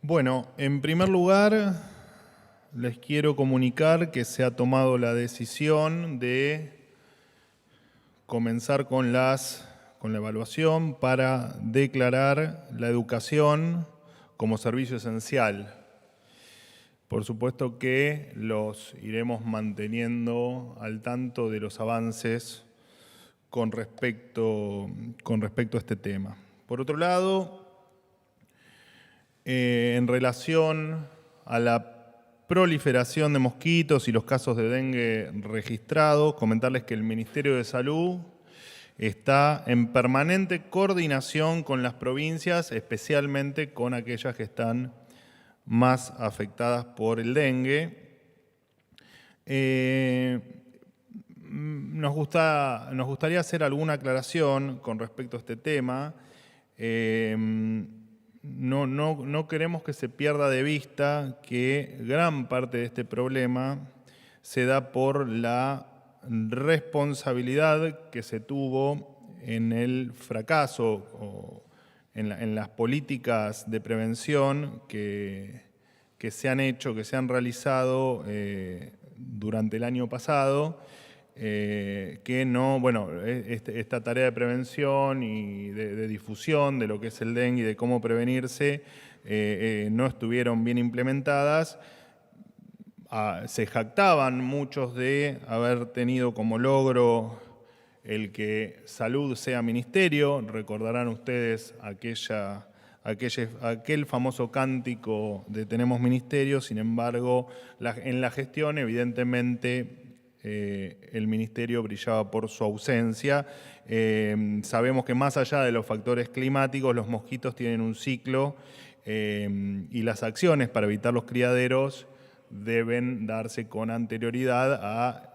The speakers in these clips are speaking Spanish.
Bueno, en primer lugar, les quiero comunicar que se ha tomado la decisión de comenzar con la evaluación para declarar la educación como servicio esencial. Por supuesto que los iremos manteniendo al tanto de los avances con respecto a este tema. Por otro lado, en relación a la proliferación de mosquitos y los casos de dengue registrados, comentarles que el Ministerio de Salud está en permanente coordinación con las provincias, especialmente con aquellas que están más afectadas por el dengue. Nos gustaría hacer alguna aclaración con respecto a este tema. No queremos que se pierda de vista que gran parte de este problema se da por la responsabilidad que se tuvo en el fracaso o en las políticas de prevención que se han hecho, que se han realizado durante el año pasado, que no, bueno, esta tarea de prevención y de difusión de lo que es el dengue y de cómo prevenirse no estuvieron bien implementadas. Se jactaban muchos de haber tenido como logro el que salud sea ministerio. Recordarán ustedes aquel famoso cántico de tenemos ministerio. Sin embargo, en la gestión evidentemente el ministerio brillaba por su ausencia. Sabemos que más allá de los factores climáticos, los mosquitos tienen un ciclo y las acciones para evitar los criaderos deben darse con anterioridad a,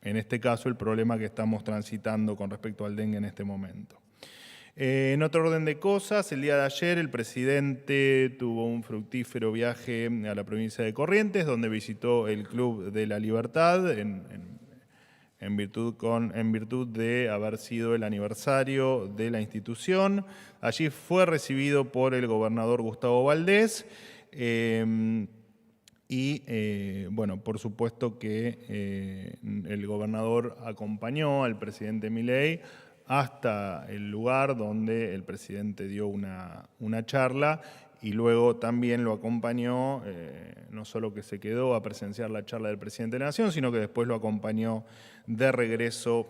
en este caso, el problema que estamos transitando con respecto al dengue en este momento. En otro orden de cosas, el día de ayer el presidente tuvo un fructífero viaje a la provincia de Corrientes, donde visitó el Club de la Libertad en virtud de haber sido el aniversario de la institución. Allí fue recibido por el gobernador Gustavo Valdés. Bueno, por supuesto que el gobernador acompañó al presidente Milei hasta el lugar donde el presidente dio una charla y luego también lo acompañó, no solo que se quedó a presenciar la charla del presidente de la Nación, sino que después lo acompañó de regreso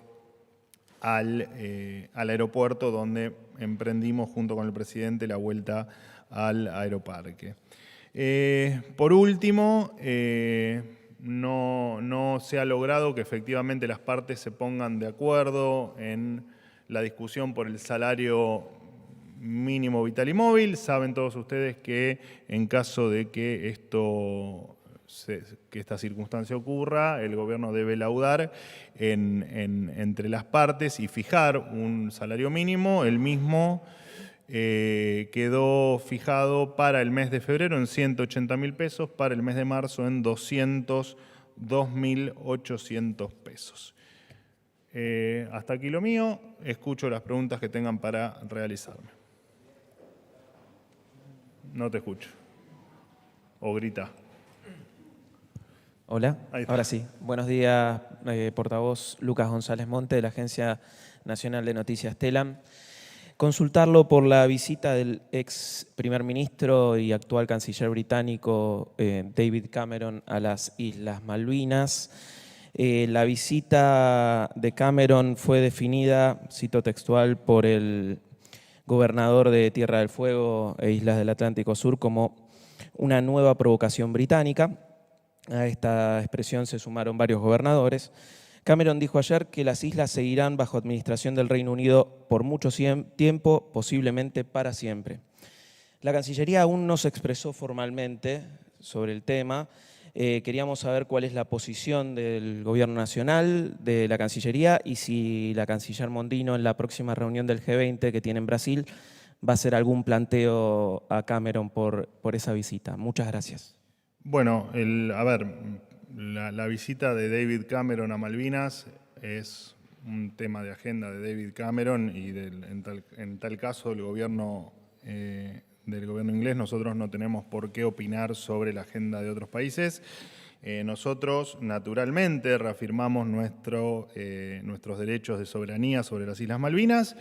al aeropuerto, donde emprendimos junto con el presidente la vuelta al aeroparque. Por último, no se ha logrado que efectivamente las partes se pongan de acuerdo en la discusión por el salario mínimo vital y móvil. Saben todos ustedes que en caso de que esta circunstancia ocurra, el gobierno debe laudar entre las partes y fijar un salario mínimo. El mismo quedó fijado para el mes de febrero en 180.000 pesos, para el mes de marzo en 202.800 pesos. Hasta aquí lo mío. Escucho las preguntas que tengan para realizarme. No te escucho. O grita. Hola, ahora sí. Buenos días, portavoz Lucas González Monte, de la Agencia Nacional de Noticias TELAM. Consultarlo por la visita del ex primer ministro y actual canciller británico David Cameron a las Islas Malvinas. La visita de Cameron fue definida, cito textual, por el gobernador de Tierra del Fuego e Islas del Atlántico Sur como una nueva provocación británica. A esta expresión se sumaron varios gobernadores. Cameron dijo ayer que las islas seguirán bajo administración del Reino Unido por mucho tiempo, posiblemente para siempre. La Cancillería aún no se expresó formalmente sobre el tema. Queríamos saber cuál es la posición del Gobierno Nacional, de la Cancillería, y si la canciller Mondino en la próxima reunión del G20 que tiene en Brasil va a hacer algún planteo a Cameron por esa visita. Muchas gracias. Bueno, la visita de David Cameron a Malvinas es un tema de agenda de David Cameron y en tal caso del gobierno inglés, nosotros no tenemos por qué opinar sobre la agenda de otros países. Nosotros, naturalmente, reafirmamos nuestros derechos de soberanía sobre las Islas Malvinas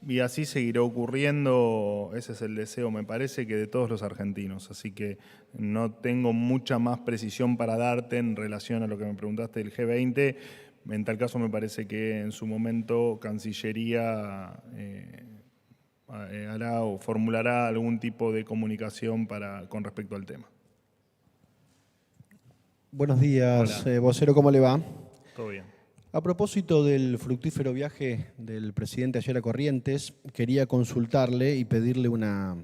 y así seguirá ocurriendo. Ese es el deseo, me parece, que de todos los argentinos. Así que no tengo mucha más precisión para darte en relación a lo que me preguntaste del G20. En tal caso, me parece que en su momento Cancillería hará o formulará algún tipo de comunicación con respecto al tema. Buenos días, Hola. vocero, ¿cómo le va? Todo bien. A propósito del fructífero viaje del presidente ayer a Corrientes, quería consultarle y pedirle una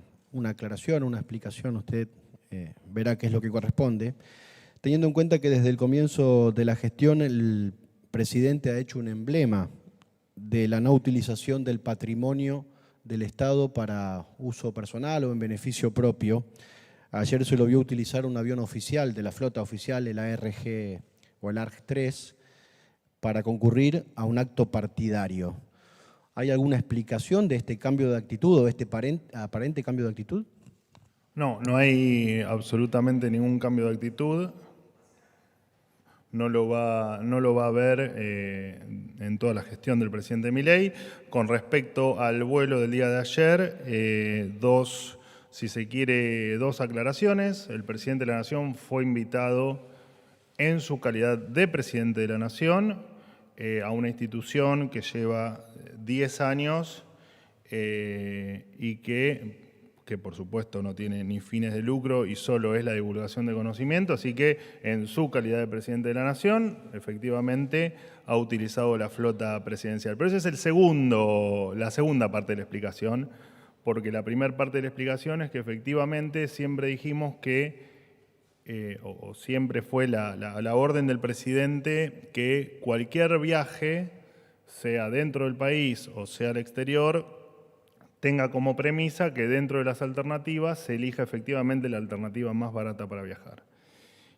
aclaración, una explicación. Usted verá qué es lo que corresponde. Teniendo en cuenta que desde el comienzo de la gestión el presidente ha hecho un emblema de la no utilización del patrimonio del Estado para uso personal o en beneficio propio. Ayer se lo vio utilizar un avión oficial de la flota oficial, el ARG o el ARG-3, para concurrir a un acto partidario. ¿Hay alguna explicación de este cambio de actitud o de este aparente cambio de actitud? No, no hay absolutamente ningún cambio de actitud. No lo va a haber en toda la gestión del presidente Milei. Con respecto al vuelo del día de ayer, si se quiere, dos aclaraciones. El presidente de la Nación fue invitado en su calidad de presidente de la Nación a una institución que lleva 10 años y que por supuesto no tiene ni fines de lucro y solo es la divulgación de conocimiento, así que en su calidad de presidente de la Nación, efectivamente ha utilizado la flota presidencial. Pero esa es la segunda parte de la explicación, porque la primera parte de la explicación es que efectivamente siempre dijimos que, o siempre fue la orden del presidente, que cualquier viaje, sea dentro del país o sea al exterior, tenga como premisa que dentro de las alternativas se elija efectivamente la alternativa más barata para viajar.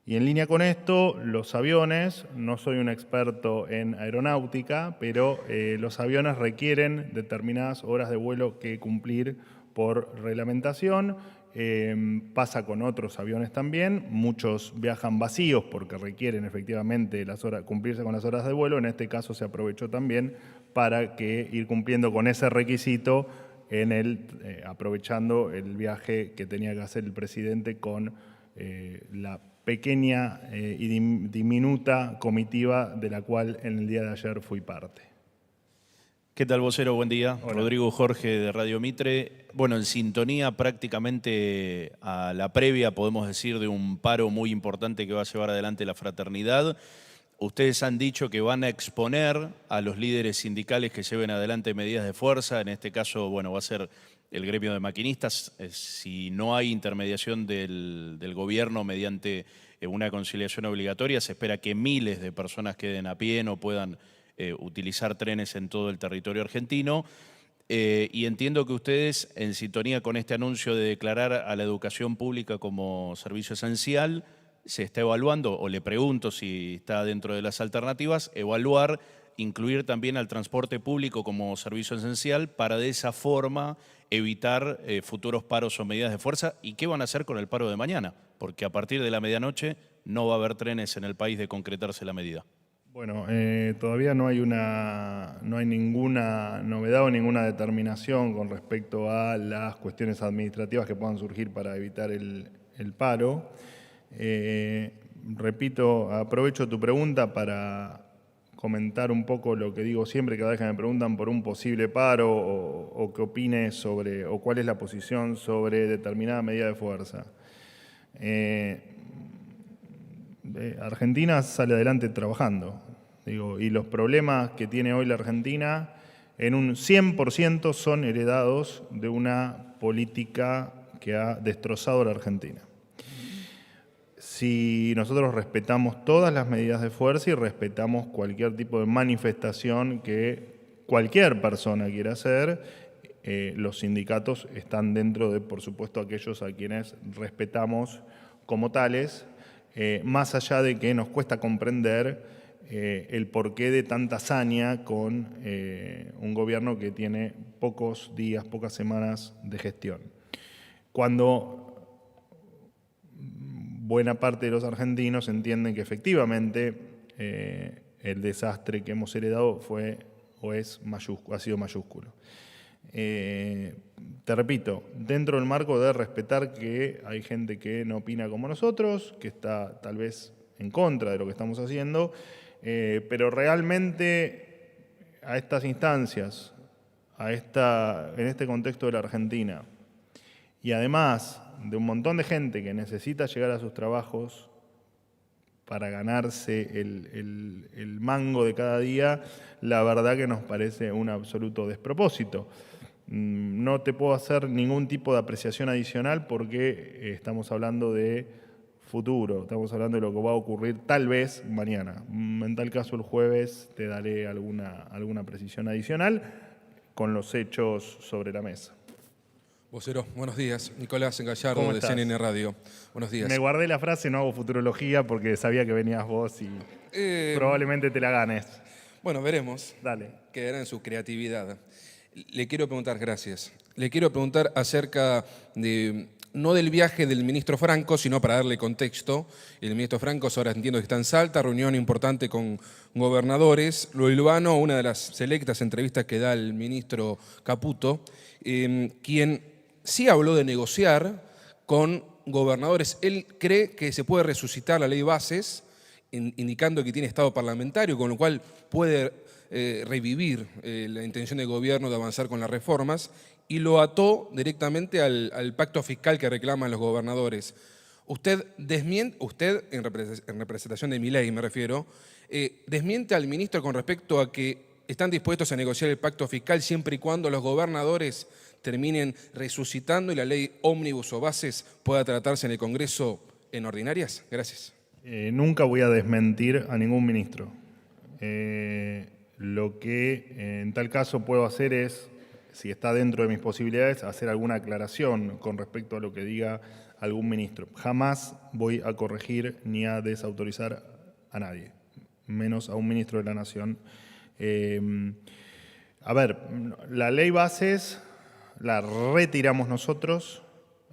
Y en línea con esto, los aviones, no soy un experto en aeronáutica, pero los aviones requieren determinadas horas de vuelo que cumplir por reglamentación. Pasa con otros aviones también, muchos viajan vacíos porque requieren efectivamente cumplirse con las horas de vuelo. En este caso se aprovechó también para ir cumpliendo con ese requisito aprovechando el viaje que tenía que hacer el presidente con la pequeña y diminuta comitiva de la cual en el día de ayer fui parte. ¿Qué tal, vocero? Buen día. Hola. Rodrigo Jorge de Radio Mitre. Bueno, en sintonía prácticamente a la previa, podemos decir, de un paro muy importante que va a llevar adelante la fraternidad. Ustedes han dicho que van a exponer a los líderes sindicales que lleven adelante medidas de fuerza. En este caso, bueno, va a ser el gremio de maquinistas. Si no hay intermediación del gobierno mediante una conciliación obligatoria, se espera que miles de personas queden a pie, no puedan utilizar trenes en todo el territorio argentino. Y entiendo que ustedes, en sintonía con este anuncio de declarar a la educación pública como servicio esencial, se está evaluando, o le pregunto si está dentro de las alternativas, incluir también al transporte público como servicio esencial para de esa forma evitar futuros paros o medidas de fuerza. ¿Y qué van a hacer con el paro de mañana? Porque a partir de la medianoche no va a haber trenes en el país de concretarse la medida. Bueno, todavía no hay ninguna novedad o ninguna determinación con respecto a las cuestiones administrativas que puedan surgir para evitar el paro. Repito, aprovecho tu pregunta para comentar un poco lo que digo siempre cada vez que me preguntan por un posible paro o qué opine sobre, o cuál es la posición sobre determinada medida de fuerza. Argentina sale adelante trabajando, y los problemas que tiene hoy la Argentina en un 100% son heredados de una política que ha destrozado a la Argentina. Si nosotros respetamos todas las medidas de fuerza y respetamos cualquier tipo de manifestación que cualquier persona quiera hacer, los sindicatos están dentro de, por supuesto, aquellos a quienes respetamos como tales, más allá de que nos cuesta comprender el porqué de tanta hazaña con un gobierno que tiene pocos días, pocas semanas de gestión. cuando buena parte de los argentinos entienden que efectivamente el desastre que hemos heredado fue o es mayúsculo, ha sido mayúsculo. Te repito, dentro del marco de respetar que hay gente que no opina como nosotros, que está tal vez en contra de lo que estamos haciendo, pero realmente a estas instancias, en este contexto de la Argentina, y además de un montón de gente que necesita llegar a sus trabajos para ganarse el mango de cada día, la verdad que nos parece un absoluto despropósito. No te puedo hacer ningún tipo de apreciación adicional porque estamos hablando de futuro, estamos hablando de lo que va a ocurrir tal vez mañana. En tal caso el jueves te daré alguna precisión adicional con los hechos sobre la mesa. Vocero, buenos días. Nicolás Gallardo, ¿Cómo de estás? CNN Radio. Buenos días. Me guardé la frase, no hago futurología, porque sabía que venías vos y probablemente te la ganes. Bueno, veremos. Dale. Quedará en su creatividad. Le quiero preguntar, gracias. Le quiero preguntar acerca de, no del viaje del ministro Franco, sino para darle contexto. El ministro Franco ahora entiendo que está en Salta, reunión importante con gobernadores. Lo hilvano, una de las selectas entrevistas que da el ministro Caputo, quien sí habló de negociar con gobernadores. Él cree que se puede resucitar la ley bases, indicando que tiene estado parlamentario, con lo cual puede revivir la intención del gobierno de avanzar con las reformas, y lo ató directamente al pacto fiscal que reclaman los gobernadores. Usted desmiente, en representación de Milei me refiero, desmiente al ministro con respecto a que están dispuestos a negociar el pacto fiscal siempre y cuando los gobernadores terminen resucitando y la ley ómnibus o bases pueda tratarse en el Congreso en ordinarias. Gracias. Nunca voy a desmentir a ningún ministro. Lo que en tal caso puedo hacer es, si está dentro de mis posibilidades, hacer alguna aclaración con respecto a lo que diga algún ministro. Jamás voy a corregir ni a desautorizar a nadie, menos a un ministro de la Nación. A ver, la ley bases la retiramos nosotros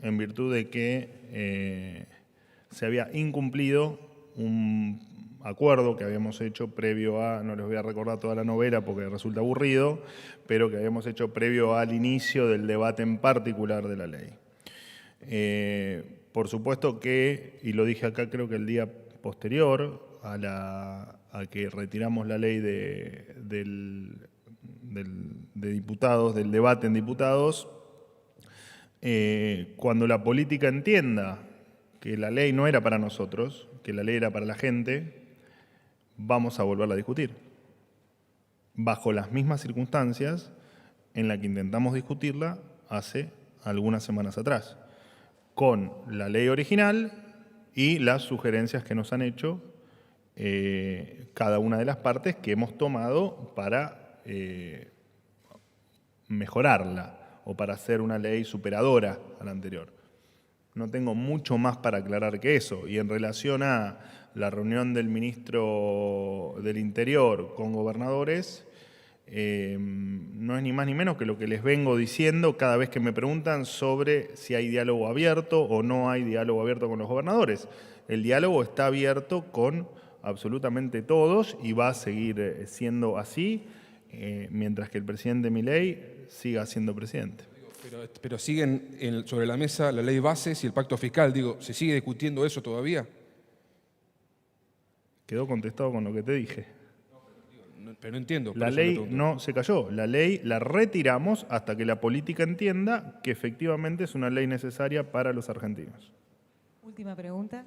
en virtud de que se había incumplido un acuerdo que habíamos hecho previo a, no les voy a recordar toda la novela porque resulta aburrido, pero que habíamos hecho previo al inicio del debate en particular de la ley. Por supuesto que, y lo dije acá creo que el día posterior a que retiramos la ley de diputados, del debate en diputados, cuando la política entienda que la ley no era para nosotros, que la ley era para la gente, vamos a volverla a discutir. Bajo las mismas circunstancias en las que intentamos discutirla hace algunas semanas atrás, con la ley original y las sugerencias que nos han hecho cada una de las partes que hemos tomado para mejorarla o para hacer una ley superadora a la anterior. No tengo mucho más para aclarar que eso. Y en relación a la reunión del ministro del Interior con gobernadores, no es ni más ni menos que lo que les vengo diciendo cada vez que me preguntan sobre si hay diálogo abierto o no hay diálogo abierto con los gobernadores. El diálogo está abierto con absolutamente todos y va a seguir siendo así mientras que el presidente Milei siga siendo presidente. Pero siguen sobre la mesa la ley bases y el pacto fiscal. Digo, ¿se sigue discutiendo eso todavía? Quedó contestado con lo que te dije. Pero no entiendo. La ley no se cayó. La ley la retiramos hasta que la política entienda que efectivamente es una ley necesaria para los argentinos. Última pregunta.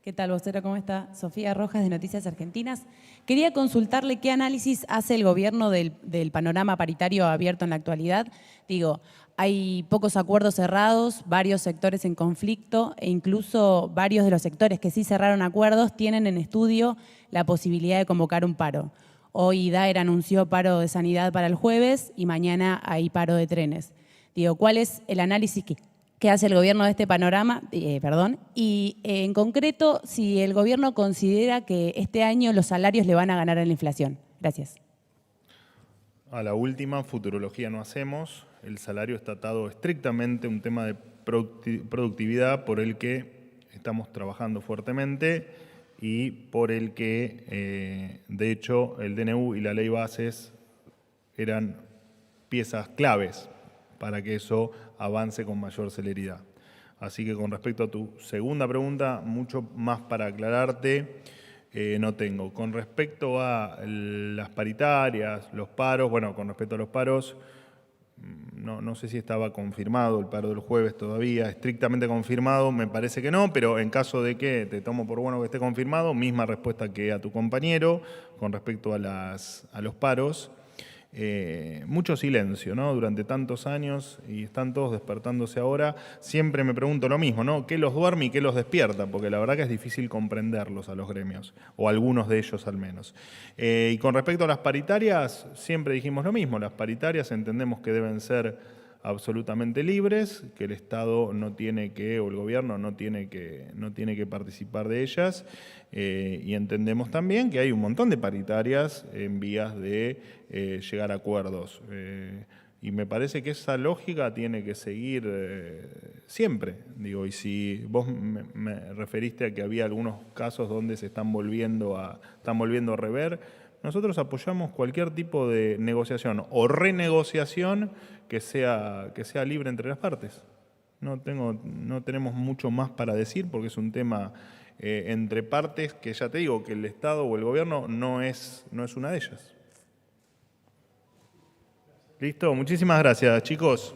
¿Qué tal, vocero? ¿Cómo está? Sofía Rojas, de Noticias Argentinas. Quería consultarle qué análisis hace el gobierno del panorama paritario abierto en la actualidad. Digo, hay pocos acuerdos cerrados, varios sectores en conflicto e incluso varios de los sectores que sí cerraron acuerdos tienen en estudio la posibilidad de convocar un paro. Hoy Daer anunció paro de sanidad para el jueves y mañana hay paro de trenes. Digo, ¿cuál es el análisis que hace el gobierno de este panorama? Y en concreto, si el gobierno considera que este año los salarios le van a ganar a la inflación. Gracias. A la última, futurología no hacemos. El salario está atado estrictamente a un tema de productividad por el que estamos trabajando fuertemente y por el que, de hecho, el DNU y la ley bases eran piezas claves para que eso avance con mayor celeridad. Así que con respecto a tu segunda pregunta, mucho más para aclararte no tengo. Con respecto a las paritarias, los paros, bueno, con respecto a los paros, no sé si estaba confirmado el paro del jueves todavía, estrictamente confirmado, me parece que no, pero en caso de que te tomo por bueno que esté confirmado, misma respuesta que a tu compañero con respecto a los paros. Mucho silencio, ¿no? Durante tantos años y están todos despertándose ahora. Siempre me pregunto lo mismo, ¿no? ¿Qué los duerme y qué los despierta? Porque la verdad que es difícil comprenderlos a los gremios, o algunos de ellos al menos. Y con respecto a las paritarias, siempre dijimos lo mismo. Las paritarias entendemos que deben ser absolutamente libres, que el Estado no tiene que, o el gobierno no tiene que participar de ellas, y entendemos también que hay un montón de paritarias en vías de llegar a acuerdos. Y me parece que esa lógica tiene que seguir siempre. Digo, y si vos me referiste a que había algunos casos donde se están volviendo a rever, nosotros apoyamos cualquier tipo de negociación o renegociación que sea libre entre las partes. No tenemos mucho más para decir porque es un tema entre partes que ya te digo que el Estado o el gobierno no es una de ellas. ¿Listo? Muchísimas gracias, chicos.